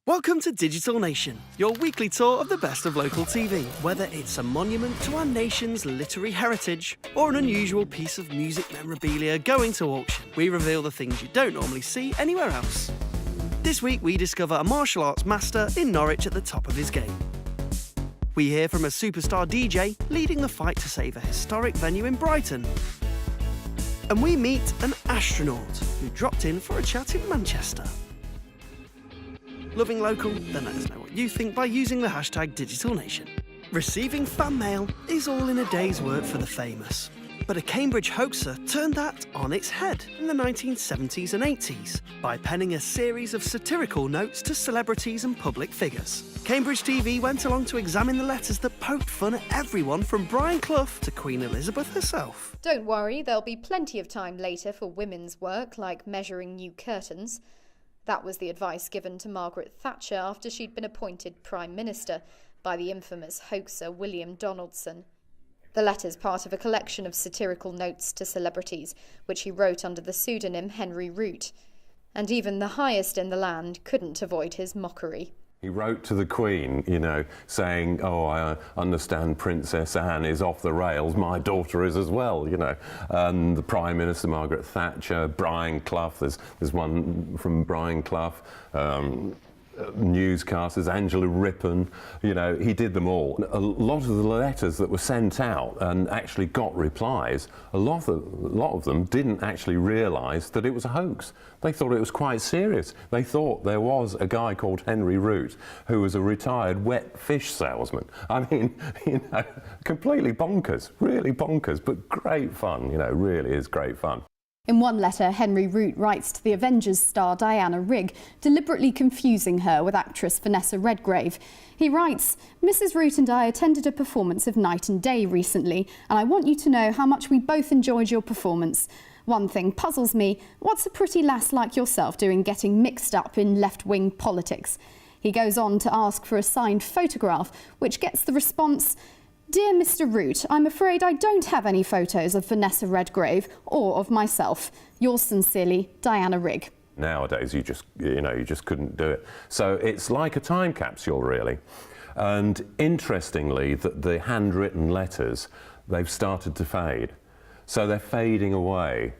Welcome to Digital Nation, your weekly tour of the best of local TV. Whether it's a monument to our nation's literary heritage or an unusual piece of music memorabilia going to auction, we reveal the things you don't normally see anywhere else. This week we discover a martial arts master in Norwich at the top of his game. We hear from a superstar DJ leading the fight to save a historic venue in Brighton. And we meet an astronaut who dropped in for a chat in Manchester. Loving local? Then let us know what you think by using the hashtag #DigitalNation. Receiving fan mail is all in a day's work for the famous. But a Cambridge hoaxer turned that on its head in the 1970s and 80s by penning a series of satirical notes to celebrities and public figures. Cambridge TV went along to examine the letters that poked fun at everyone from Brian Clough to Queen Elizabeth herself. Don't worry, there'll be plenty of time later for women's work like measuring new curtains. That was the advice given to Margaret Thatcher after she'd been appointed Prime Minister by the infamous hoaxer William Donaldson. The letter's part of a collection of satirical notes to celebrities, which he wrote under the pseudonym Henry Rout. And even the highest in the land couldn't avoid his mockery. He wrote to the Queen, saying, I understand Princess Anne is off the rails, my daughter is as well, And the Prime Minister, Margaret Thatcher, Brian Clough, there's one from Brian Clough, newscasters, Angela Rippon, he did them all. A lot of the letters that were sent out and actually got replies, a lot of them didn't actually realise that it was a hoax. They thought it was quite serious. They thought there was a guy called Henry Rout who was a retired wet fish salesman. I mean, completely bonkers, really bonkers, but great fun, really is great fun. In one letter, Henry Rout writes to the Avengers star Diana Rigg, deliberately confusing her with actress Vanessa Redgrave. He writes, "Mrs. Rout and I attended a performance of Night and Day recently, and I want you to know how much we both enjoyed your performance. One thing puzzles me, what's a pretty lass like yourself doing getting mixed up in left-wing politics?" He goes on to ask for a signed photograph, which gets the response, "Dear Mr. Rout, I'm afraid I don't have any photos of Vanessa Redgrave or of myself. Yours sincerely, Diana Rigg." Nowadays, you just couldn't do it. So it's like a time capsule, really. And interestingly, the handwritten letters, they've started to fade. So they're fading away,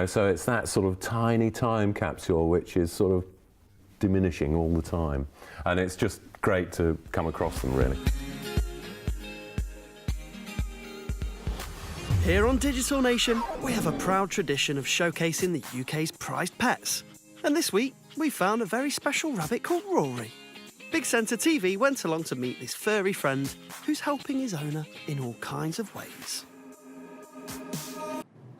so it's that sort of tiny time capsule which is sort of diminishing all the time. And it's just great to come across them, really. Here on Digital Nation, we have a proud tradition of showcasing the UK's prized pets. And this week, we found a very special rabbit called Rory. Big Centre TV went along to meet this furry friend who's helping his owner in all kinds of ways.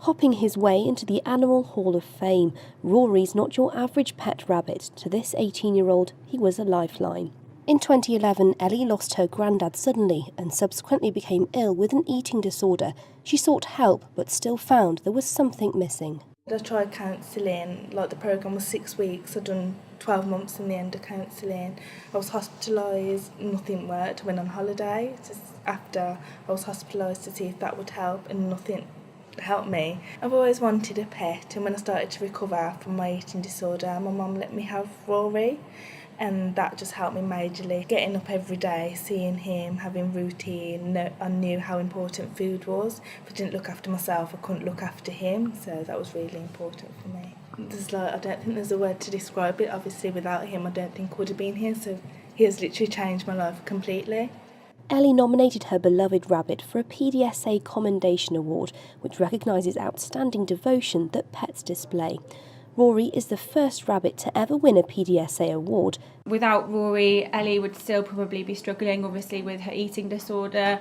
Hopping his way into the Animal Hall of Fame, Rory's not your average pet rabbit. To this 18-year-old, he was a lifeline. In 2011, Ellie lost her granddad suddenly and subsequently became ill with an eating disorder. She sought help but still found there was something missing. I tried counselling, the programme was 6 weeks. I'd done 12 months in the end of counselling. I was hospitalised, nothing worked. I went on holiday just after I was hospitalised to see if that would help, and nothing helped me. I've always wanted a pet, and when I started to recover from my eating disorder, my mum let me have Rory. And that just helped me majorly. Getting up every day, seeing him, having routine, I knew how important food was. If I didn't look after myself, I couldn't look after him, so that was really important for me. I don't think there's a word to describe it. Obviously, without him, I don't think I would have been here, so he has literally changed my life completely. Ellie nominated her beloved rabbit for a PDSA Commendation Award, which recognises outstanding devotion that pets display. Rory is the first rabbit to ever win a PDSA award. Without Rory, Ellie would still probably be struggling, obviously, with her eating disorder,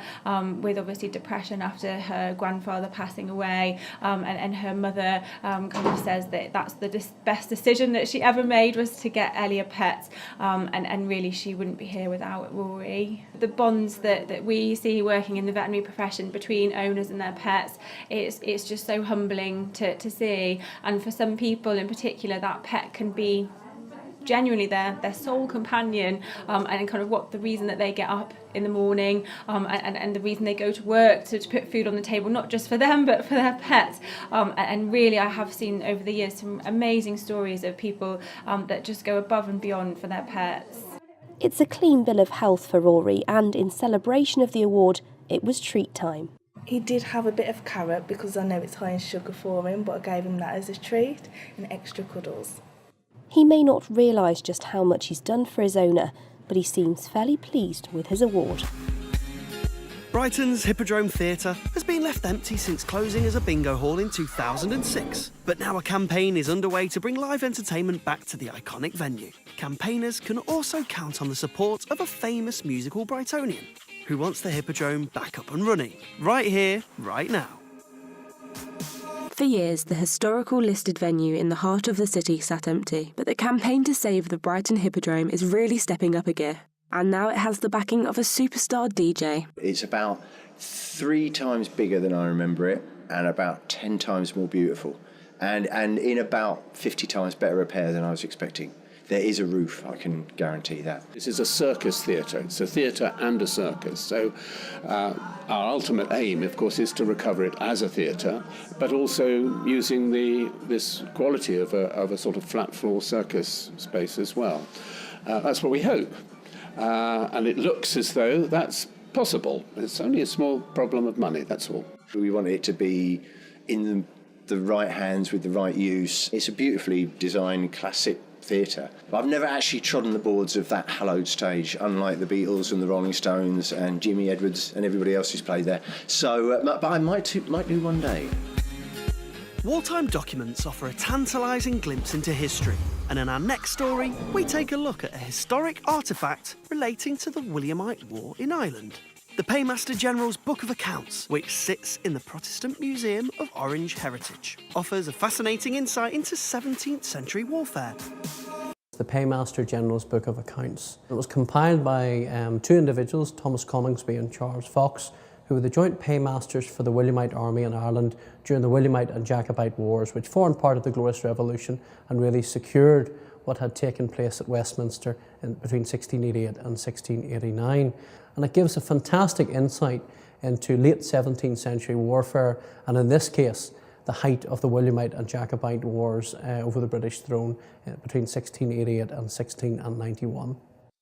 with obviously depression after her grandfather passing away, and her mother kind of says that that's the best decision that she ever made was to get Ellie a pet, and really she wouldn't be here without Rory. The bonds that we see working in the veterinary profession between owners and their pets, it's just so humbling to see, and for some people in particular, that pet can be genuinely their sole companion, and kind of the reason that they get up in the morning, and the reason they go to work to put food on the table, not just for them but for their pets. And really I have seen over the years some amazing stories of people that just go above and beyond for their pets. It's a clean bill of health for Rory, and in celebration of the award, it was treat time. He did have a bit of carrot because I know it's high in sugar for him, but I gave him that as a treat and extra cuddles. He may not realise just how much he's done for his owner, but he seems fairly pleased with his award. Brighton's Hippodrome Theatre has been left empty since closing as a bingo hall in 2006. But now a campaign is underway to bring live entertainment back to the iconic venue. Campaigners can also count on the support of a famous musical Brightonian who wants the Hippodrome back up and running, right here, right now. For years, the historical listed venue in the heart of the city sat empty, but the campaign to save the Brighton Hippodrome is really stepping up a gear. And now it has the backing of a superstar DJ. It's about 3 times bigger than I remember it, and about 10 times more beautiful, and in about 50 times better repair than I was expecting. There is a roof, I can guarantee that. This is a circus theatre. It's a theatre and a circus. So our ultimate aim, of course, is to recover it as a theatre, but also using this quality of a sort of flat floor circus space as well. That's what we hope. And it looks as though that's possible. It's only a small problem of money, that's all. We want it to be in the right hands with the right use. It's a beautifully designed classic theatre. I've never actually trodden the boards of that hallowed stage, unlike the Beatles and the Rolling Stones and Jimmy Edwards and everybody else who's played there. So, but I might do one day. Wartime documents offer a tantalising glimpse into history, and in our next story, we take a look at a historic artefact relating to the Williamite War in Ireland. The Paymaster General's Book of Accounts, which sits in the Protestant Museum of Orange Heritage, offers a fascinating insight into 17th century warfare. The Paymaster General's Book of Accounts. It was compiled by 2 individuals, Thomas Coningsby and Charles Fox, who were the joint paymasters for the Williamite army in Ireland during the Williamite and Jacobite Wars, which formed part of the Glorious Revolution and really secured what had taken place at Westminster between 1688 and 1689. And it gives a fantastic insight into late 17th century warfare, and in this case, the height of the Williamite and Jacobite Wars over the British throne between 1688 and 1691.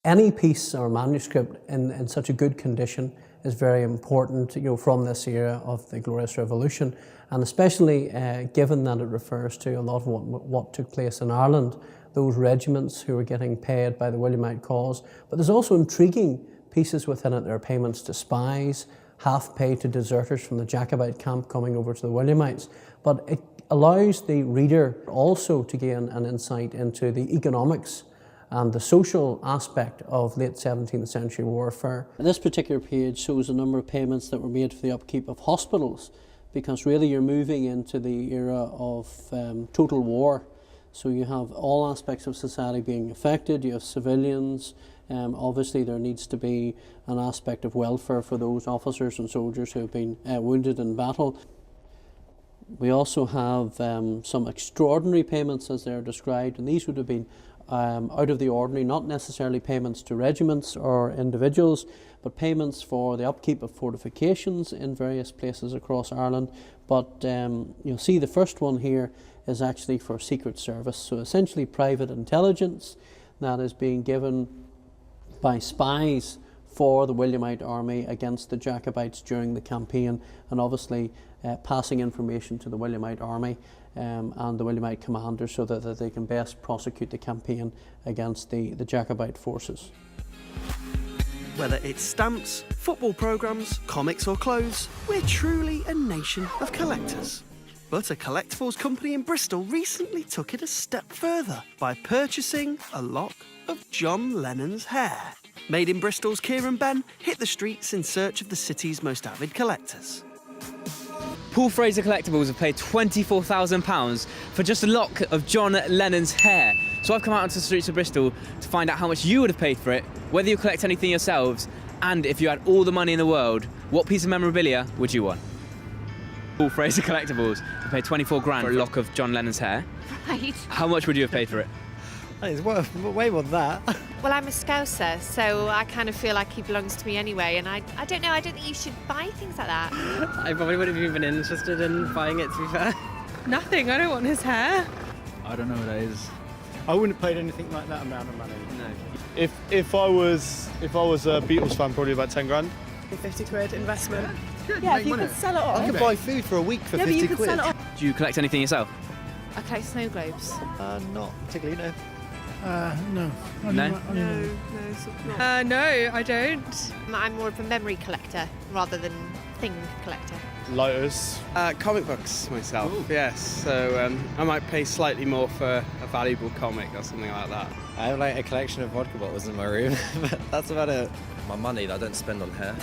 Any piece or manuscript in such a good condition is very important, from this era of the Glorious Revolution, and especially given that it refers to a lot of what took place in Ireland, those regiments who were getting paid by the Williamite cause. But there's also intriguing pieces within it. There are payments to spies, half pay to deserters from the Jacobite camp coming over to the Williamites. But it allows the reader also to gain an insight into the economics and the social aspect of late 17th century warfare. This particular page shows a number of payments that were made for the upkeep of hospitals, because really you're moving into the era of total war. So you have all aspects of society being affected, you have civilians, obviously there needs to be an aspect of welfare for those officers and soldiers who have been wounded in battle. We also have some extraordinary payments as they're described, and these would have been out of the ordinary, not necessarily payments to regiments or individuals, but payments for the upkeep of fortifications in various places across Ireland. But you'll see the first one here is actually for Secret Service, so essentially private intelligence that is being given by spies for the Williamite army against the Jacobites during the campaign, and obviously passing information to the Williamite army and the Williamite commanders so that they can best prosecute the campaign against the Jacobite forces. Whether it's stamps, football programmes, comics or clothes, we're truly a nation of collectors. But a collectibles company in Bristol recently took it a step further by purchasing a lock of John Lennon's hair. Made in Bristol's Kieran Ben hit the streets in search of the city's most avid collectors. Paul Fraser Collectibles have paid £24,000 for just a lock of John Lennon's hair. So I've come out onto the streets of Bristol to find out how much you would have paid for it, whether you collect anything yourselves, and if you had all the money in the world, what piece of memorabilia would you want? Paul Fraser Collectibles have paid 24 grand for a lock of John Lennon's hair. Right. How much would you have paid for it? It's worth way more than that. Well, I'm a Scouser, so I kind of feel like he belongs to me anyway, and I don't know, I don't think you should buy things like that. I probably wouldn't have even been interested in buying it, to be fair. Nothing, I don't want his hair. I don't know what that is. I wouldn't have paid anything like that amount of money. No. If I was a Beatles fan, probably about 10 grand. 50 quid investment. Yeah, if you could sell it on. I could buy food for a week for Yeah, but 50 you could quid. sell it on. Do you collect anything yourself? I collect snow globes. Not particularly, no. No. No? No, I don't. I'm more of a memory collector rather than thing collector. Lighters. Comic books myself, yes. So I might pay slightly more for a valuable comic or something like that. I have like a collection of vodka bottles in my room, but that's about it. My money that I don't spend on hair.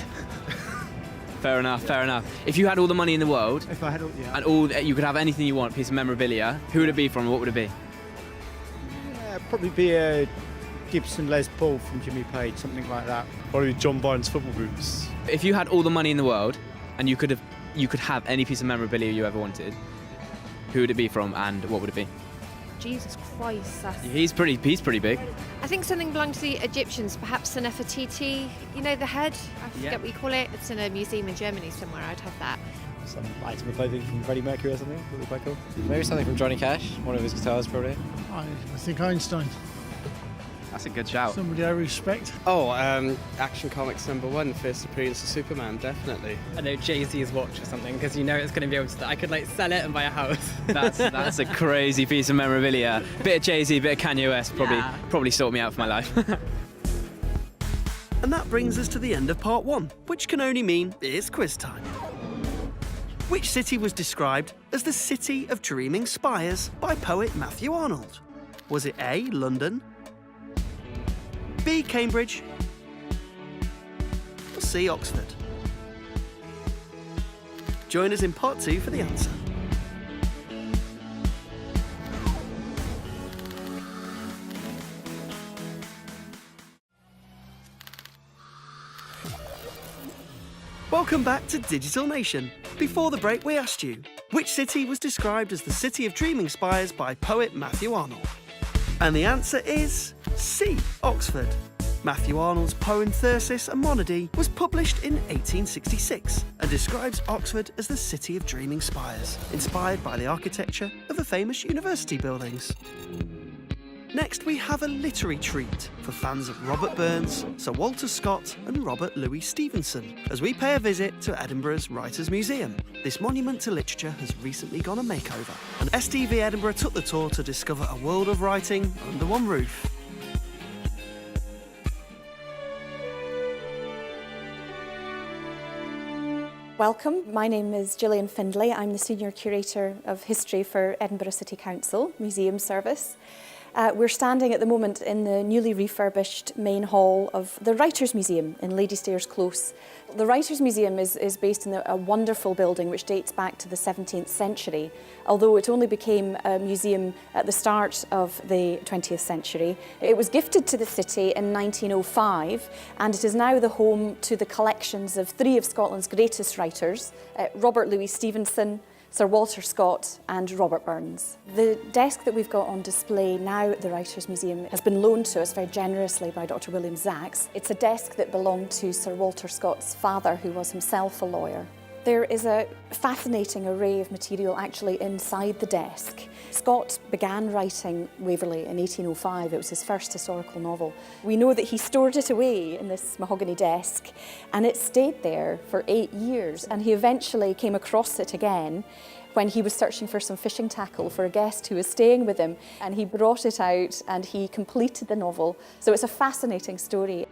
Fair enough, fair enough. If you had all the money in the world, If I had all, yeah. and you could have anything you want, piece of memorabilia, who would it be from and what would it be? Yeah, probably be a Gibson Les Paul from Jimmy Page, something like that. Probably John Barnes football boots. If you had all the money in the world and you could have any piece of memorabilia you ever wanted, who would it be from and what would it be? Jesus Christ, that's... He's pretty big. I think something belonged to the Egyptians, perhaps a Nefertiti, you know, the head? I forget Yeah. what you call it. It's in a museum in Germany somewhere. I'd have that. Some item of clothing from Freddie Mercury or something, would be quite cool. Maybe something from Johnny Cash, one of his guitars probably. I think Einstein. That's a good shout. Somebody I respect. Oh, Action Comics #1, First Appearance of Superman, definitely. I know Jay-Z's watch or something, because you know it's going to be able to... I could like sell it and buy a house. That's a crazy piece of memorabilia. Bit of Jay-Z, bit of Kanye West, probably sort me out for my life. And that brings us to the end of part 1, which can only mean it's quiz time. Which city was described as the City of Dreaming Spires by poet Matthew Arnold? Was it A, London, B, Cambridge, or C, Oxford? Join us in part 2 for the answer. Welcome back to Digital Nation. Before the break, we asked you, which city was described as the City of Dreaming Spires by poet Matthew Arnold? And the answer is C, Oxford. Matthew Arnold's poem Thyrsis and Monody was published in 1866 and describes Oxford as the City of Dreaming Spires, inspired by the architecture of the famous university buildings. Next, we have a literary treat for fans of Robert Burns, Sir Walter Scott and Robert Louis Stevenson, as we pay a visit to Edinburgh's Writers' Museum. This monument to literature has recently gone a makeover, and STV Edinburgh took the tour to discover a world of writing under one roof. Welcome, my name is Gillian Findlay. I'm the Senior Curator of History for Edinburgh City Council Museum Service. We're standing at the moment in the newly refurbished main hall of the Writers' Museum in Ladystairs Close. The Writers' Museum is based in a wonderful building which dates back to the 17th century, although it only became a museum at the start of the 20th century. It was gifted to the city in 1905 and it is now the home to the collections of 3 of Scotland's greatest writers, Robert Louis Stevenson, Sir Walter Scott and Robert Burns. The desk that we've got on display now at the Writers' Museum has been loaned to us very generously by Dr. William Zaks. It's a desk that belonged to Sir Walter Scott's father, who was himself a lawyer. There is a fascinating array of material actually inside the desk. Scott began writing Waverley in 1805. It was his first historical novel. We know that he stored it away in this mahogany desk and it stayed there for 8 years, and he eventually came across it again when he was searching for some fishing tackle for a guest who was staying with him, and he brought it out and he completed the novel. So it's a fascinating story.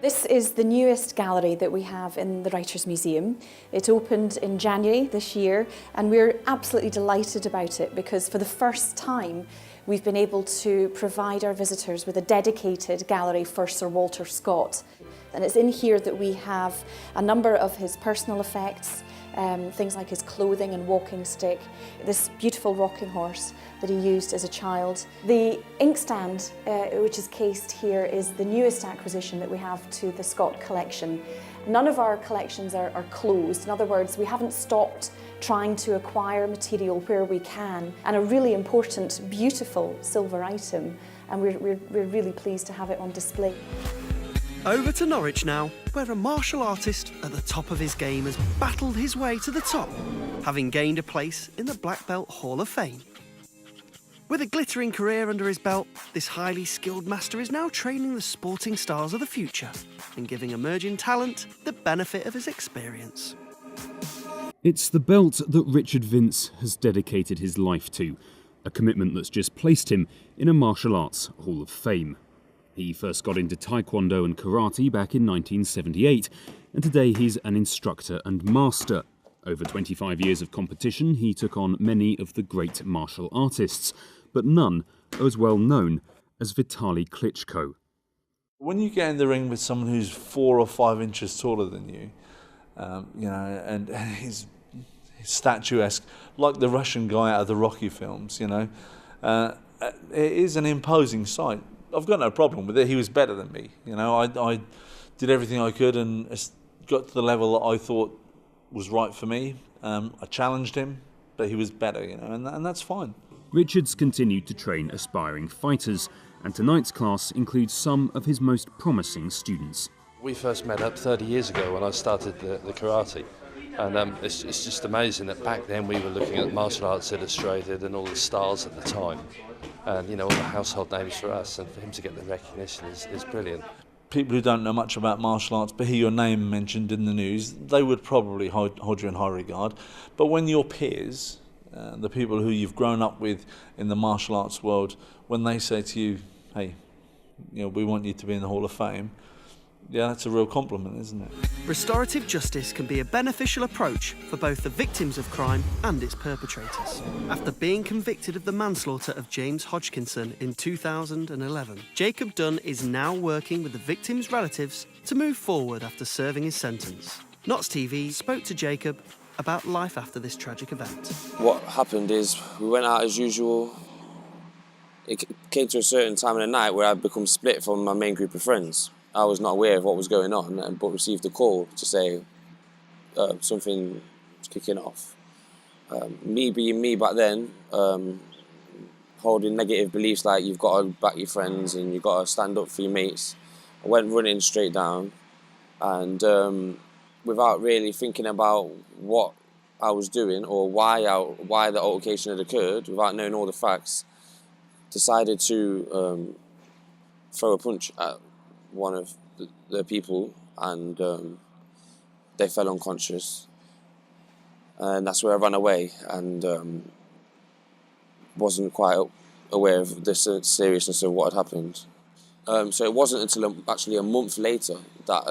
This is the newest gallery that we have in the Writers' Museum. It opened in January this year and we're absolutely delighted about it because for the first time we've been able to provide our visitors with a dedicated gallery for Sir Walter Scott. And it's in here that we have a number of his personal effects, things like his clothing and walking stick, this beautiful rocking horse that he used as a child. The inkstand, which is cased here, is the newest acquisition that we have to the Scott collection. None of our collections are closed. In other words, we haven't stopped trying to acquire material where we can, and a really important, beautiful silver item, and we're really pleased to have it on display. Over to Norwich now, where a martial artist at the top of his game has battled his way to the top, having gained a place in the Black Belt Hall of Fame. With a glittering career under his belt, this highly skilled master is now training the sporting stars of the future and giving emerging talent the benefit of his experience. It's the belt that Richard Vince has dedicated his life to, a commitment that's just placed him in a martial arts Hall of Fame. He first got into Taekwondo and Karate back in 1978, and today he's an instructor and master. Over 25 years of competition, he took on many of the great martial artists, but none are as well known as Vitaly Klitschko. When you get in the ring with someone who's 4 or 5 inches taller than you, and he's statuesque, like the Russian guy out of the Rocky films, it is an imposing sight. I've got no problem with it. He was better than me. I did everything I could and got to the level that I thought was right for me. I challenged him, but he was better, and that's fine. Richard's continued to train aspiring fighters, and tonight's class includes some of his most promising students. We first met up 30 years ago when I started the karate, and it's just amazing that back then we were looking at Martial Arts Illustrated and all the stars at the time, and all the household names for us, and for him to get the recognition is brilliant. People who don't know much about martial arts but hear your name mentioned in the news, they would probably hold you in high regard. But when your peers, the people who you've grown up with in the martial arts world, when they say to you, hey, we want you to be in the Hall of Fame, yeah, that's a real compliment, isn't it? Restorative justice can be a beneficial approach for both the victims of crime and its perpetrators. After being convicted of the manslaughter of James Hodgkinson in 2011, Jacob Dunn is now working with the victims' relatives to move forward after serving his sentence. Notts TV spoke to Jacob about life after this tragic event. What happened is we went out as usual. It came to a certain time of the night where I'd become split from my main group of friends. I was not aware of what was going on, but received a call to say something was kicking off. Me being me back then, holding negative beliefs like you've got to back your friends and you've got to stand up for your mates, I went running straight down, and without really thinking about what I was doing or why the altercation had occurred, without knowing all the facts, decided to throw a punch at one of the people, and they fell unconscious, and that's where I ran away, and wasn't quite aware of the seriousness of what had happened. So it wasn't until actually a month later that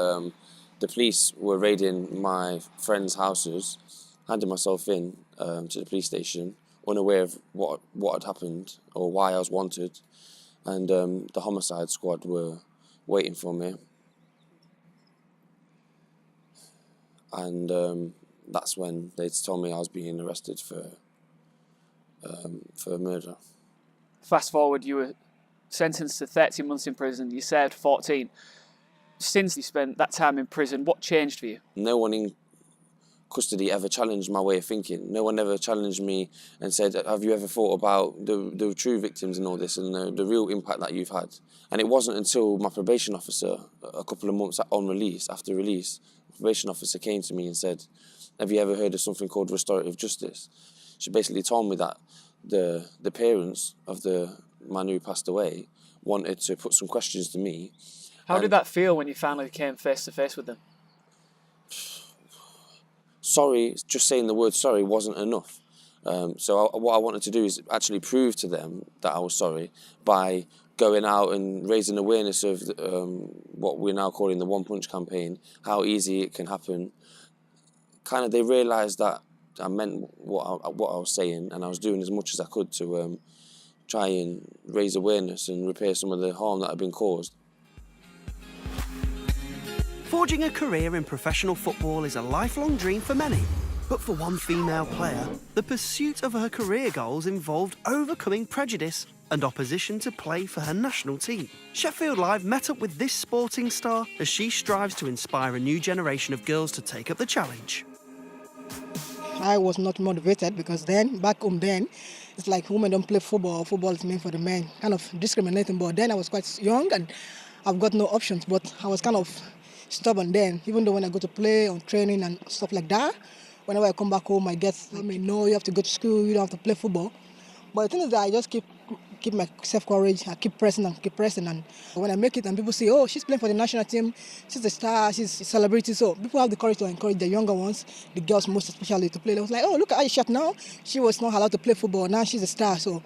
the police were raiding my friends' houses, handing myself in to the police station, unaware of what had happened or why I was wanted, and the homicide squad were waiting for me, and that's when they told me I was being arrested for murder. Fast forward, you were sentenced to 30 months in prison. You served 14. Since you spent that time in prison, what changed for you? No one in custody ever challenged my way of thinking. No one ever challenged me and said, have you ever thought about the true victims and all this and the real impact that you've had? And it wasn't until my probation officer, a couple of months on release, after release, the probation officer came to me and said, have you ever heard of something called restorative justice? She basically told me that the parents of the man who passed away wanted to put some questions to me. How did that feel when you finally came face to face with them? Sorry, just saying the word sorry wasn't enough. So what I wanted to do is actually prove to them that I was sorry by going out and raising awareness of what we're now calling the One Punch campaign, how easy it can happen. Kind of they realised that I meant what I was saying, and I was doing as much as I could to try and raise awareness and repair some of the harm that had been caused. Forging a career in professional football is a lifelong dream for many. But for one female player, the pursuit of her career goals involved overcoming prejudice and opposition to play for her national team. Sheffield Live met up with this sporting star as she strives to inspire a new generation of girls to take up the challenge. I was not motivated because back home it's like women don't play football, football is meant for the men, kind of discriminating. But then I was quite young and I've got no options, but I was kind of stubborn then, even though when I go to play on training and stuff like that, whenever I come back home, no, you have to go to school, you don't have to play football. But the thing is that I just keep myself courage. I keep pressing, and when I make it and people say, oh, she's playing for the national team, she's a star, she's a celebrity, so people have the courage to encourage the younger ones, the girls most especially, to play. I was like, oh, look at Aisha now, she was not allowed to play football, now she's a star, so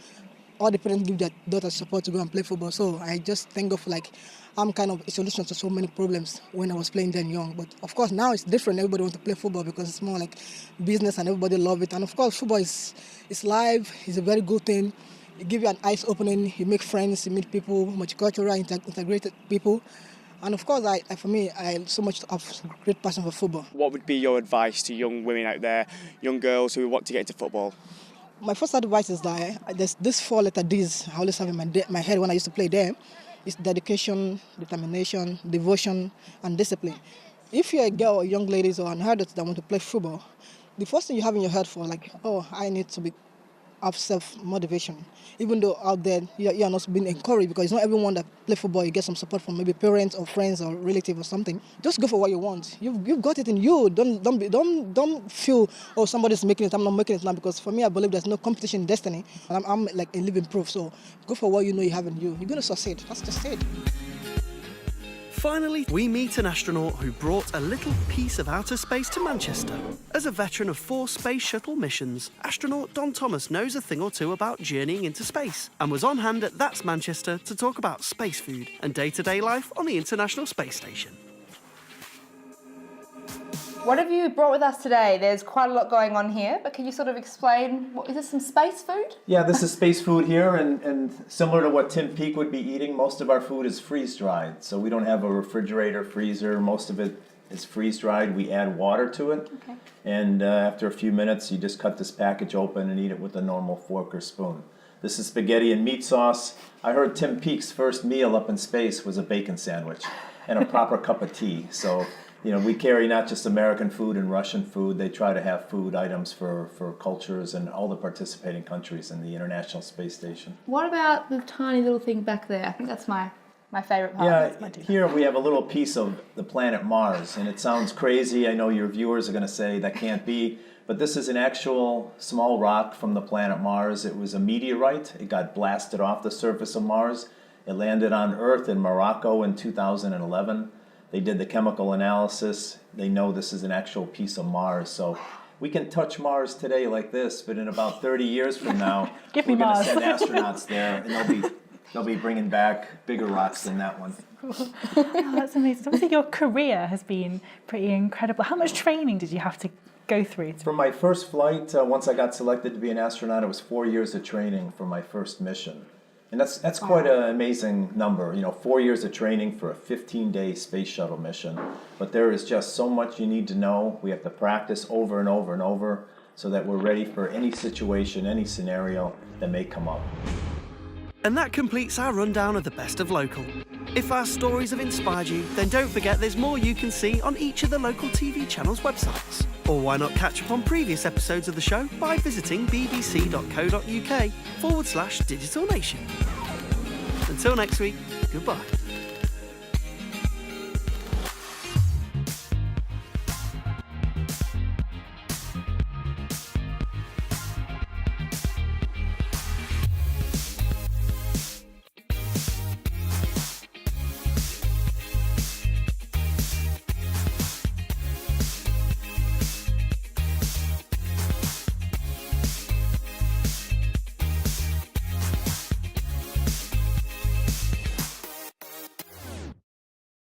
all the parents give their daughters support to go and play football. So I just think of like, I'm kind of a solution to so many problems when I was playing then young. But of course now it's different. Everybody wants to play football because it's more like business and everybody love it. And of course football is live. It's a very good thing. It gives you an eyes opening. You make friends. You meet people, multicultural, integrated people. And of course, for me, I so much have great passion for football. What would be your advice to young women out there, young girls who want to get into football? My first advice is that there's this 4-letter D's I always have in my head when I used to play there. It's dedication, determination, devotion, and discipline. If you're a girl or young ladies or an adult that want to play football, the first thing you have in your head for like, oh, I need to have self-motivation. Even though out there you're not being encouraged, because it's not everyone that play football, you get some support from maybe parents or friends or relatives or something. Just go for what you want. You've got it in you. Don't feel, oh, somebody's making it, I'm not making it now, because for me, I believe there's no competition in destiny. And I'm like a living proof. So go for what you know you have in you. You're going to succeed. That's just it. Finally, we meet an astronaut who brought a little piece of outer space to Manchester. As a veteran of 4 space shuttle missions, astronaut Don Thomas knows a thing or two about journeying into space and was on hand at That's Manchester to talk about space food and day-to-day life on the International Space Station. What have you brought with us today? There's quite a lot going on here, but can you sort of explain, is this some space food? Yeah, this is space food here, and similar to what Tim Peake would be eating, most of our food is freeze-dried. So we don't have a refrigerator, freezer. Most of it is freeze-dried. We add water to it, and after a few minutes, you just cut this package open and eat it with a normal fork or spoon. This is spaghetti and meat sauce. I heard Tim Peake's first meal up in space was a bacon sandwich and a proper cup of tea. So, you know, we carry not just American food and Russian food. They try to have food items for cultures and all the participating countries in the International Space Station. What about the tiny little thing back there? I think that's my favourite part. Yeah, here we have a little piece of the planet Mars, and it sounds crazy. I know your viewers are going to say that can't be, but this is an actual small rock from the planet Mars. It was a meteorite. It got blasted off the surface of Mars. It landed on Earth in Morocco in 2011. They did the chemical analysis. They know this is an actual piece of Mars. So we can touch Mars today like this, but in about 30 years from now, we're going to send astronauts there, and they'll be bringing back bigger rocks than that one. Oh, that's amazing. Obviously, your career has been pretty incredible. How much training did you have to go through? For my first flight, once I got selected to be an astronaut, it was 4 years of training for my first mission. And that's quite an amazing number, 4 years of training for a 15-day space shuttle mission. But there is just so much you need to know. We have to practice over and over and over so that we're ready for any situation, any scenario that may come up. And that completes our rundown of the best of local. If our stories have inspired you, then don't forget there's more you can see on each of the local TV channels' websites. Or why not catch up on previous episodes of the show by visiting bbc.co.uk/Digital Nation. Until next week, goodbye.